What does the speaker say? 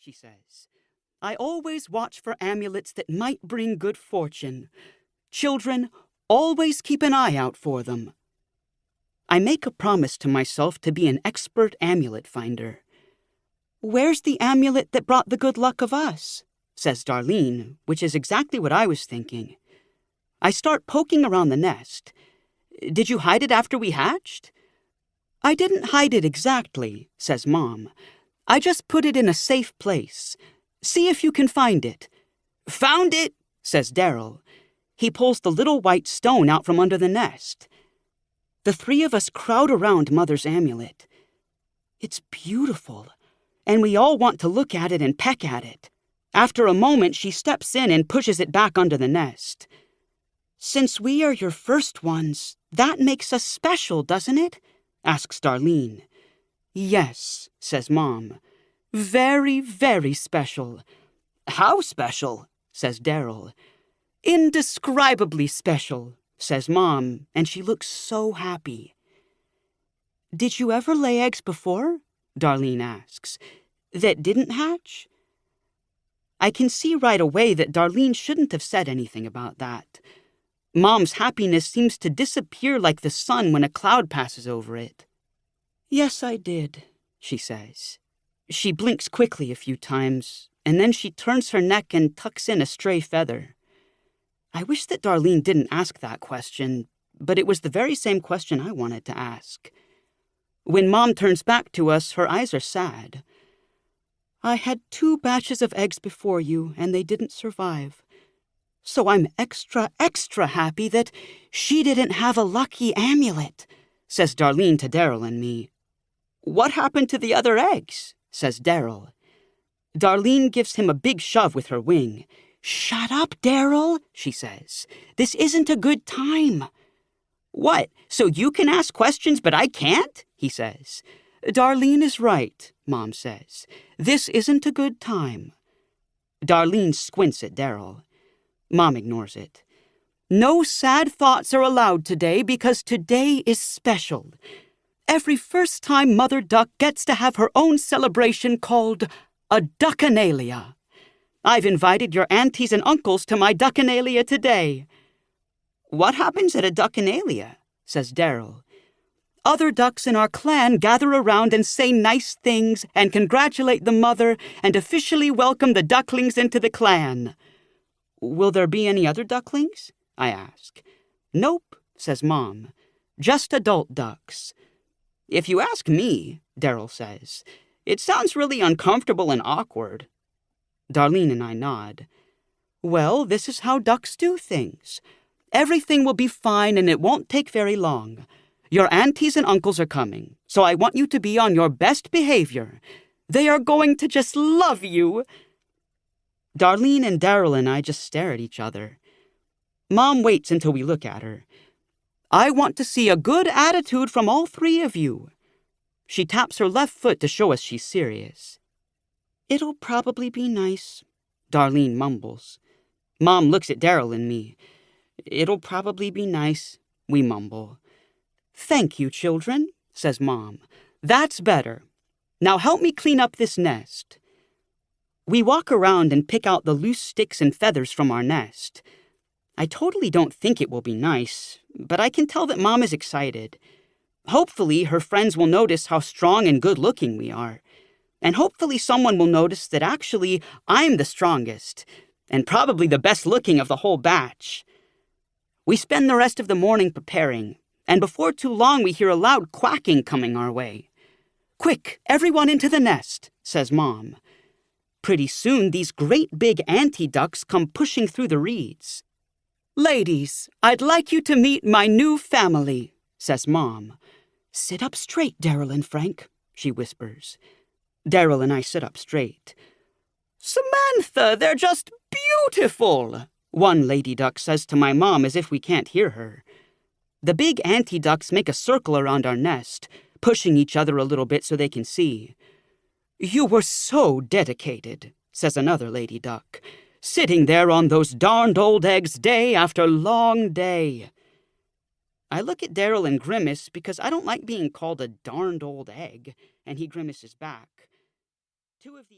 she says. I always watch for amulets that might bring good fortune. Children, always keep an eye out for them. I make a promise to myself to be an expert amulet finder. Where's the amulet that brought the good luck of us? Says Darlene, which is exactly what I was thinking. I start poking around the nest. Did you hide it after we hatched? I didn't hide it exactly, says Mom. I just put it in a safe place. See if you can find it. Found it, says Darryl. He pulls the little white stone out from under the nest. The three of us crowd around Mother's amulet. It's beautiful, and we all want to look at it and peck at it. After a moment, she steps in and pushes it back under the nest. Since we are your first ones, that makes us special, doesn't it? Asks Darlene. Yes, says Mom. Very, very special. How special? Says Darryl. Indescribably special, says Mom, and she looks so happy. Did you ever lay eggs before? Darlene asks. That didn't hatch? I can see right away that Darlene shouldn't have said anything about that. Mom's happiness seems to disappear like the sun when a cloud passes over it. Yes, I did, she says. She blinks quickly a few times, and then she turns her neck and tucks in a stray feather. I wish that Darlene didn't ask that question, but it was the very same question I wanted to ask. When Mom turns back to us, her eyes are sad. I had 2 batches of eggs before you, and they didn't survive. So I'm extra, extra happy that she didn't have a lucky amulet, says Darlene to Darryl and me. What happened to the other eggs? Says Darryl. Darlene gives him a big shove with her wing. Shut up, Darryl, she says. This isn't a good time. What, so you can ask questions but I can't? He says. Darlene is right, Mom says. This isn't a good time. Darlene squints at Darryl. Mom ignores it. No sad thoughts are allowed today because today is special. Every first time Mother Duck gets to have her own celebration called a duckinalia. I've invited your aunties and uncles to my duckinalia today. What happens at a duckinalia? Says Darryl. Other ducks in our clan gather around and say nice things and congratulate the mother and officially welcome the ducklings into the clan. Will there be any other ducklings? I ask. Nope, says Mom. Just adult ducks. If you ask me, Darryl says, it sounds really uncomfortable and awkward. Darlene and I nod. Well, this is how ducks do things. Everything will be fine and it won't take very long. Your aunties and uncles are coming, so I want you to be on your best behavior. They are going to just love you. Darlene and Darryl and I just stare at each other. Mom waits until we look at her. I want to see a good attitude from all 3 of you. She taps her left foot to show us she's serious. It'll probably be nice, Darlene mumbles. Mom looks at Darryl and me. It'll probably be nice, we mumble. Thank you, children, says Mom. That's better. Now help me clean up this nest. We walk around and pick out the loose sticks and feathers from our nest. I totally don't think it will be nice, but I can tell that Mom is excited. Hopefully, her friends will notice how strong and good-looking we are. And hopefully someone will notice that actually I'm the strongest, and probably the best-looking of the whole batch. We spend the rest of the morning preparing, and before too long we hear a loud quacking coming our way. Quick, everyone into the nest, says Mom. Pretty soon, these great big auntie ducks come pushing through the reeds. Ladies, I'd like you to meet my new family, says Mom. Sit up straight, Darryl and Frank, she whispers. Darryl and I sit up straight. Samantha, they're just beautiful, one lady duck says to my mom as if we can't hear her. The big auntie ducks make a circle around our nest, pushing each other a little bit so they can see. You were so dedicated, says another lady duck, sitting there on those darned old eggs day after long day. I look at Darryl and grimace because I don't like being called a darned old egg, and he grimaces back. 2 of the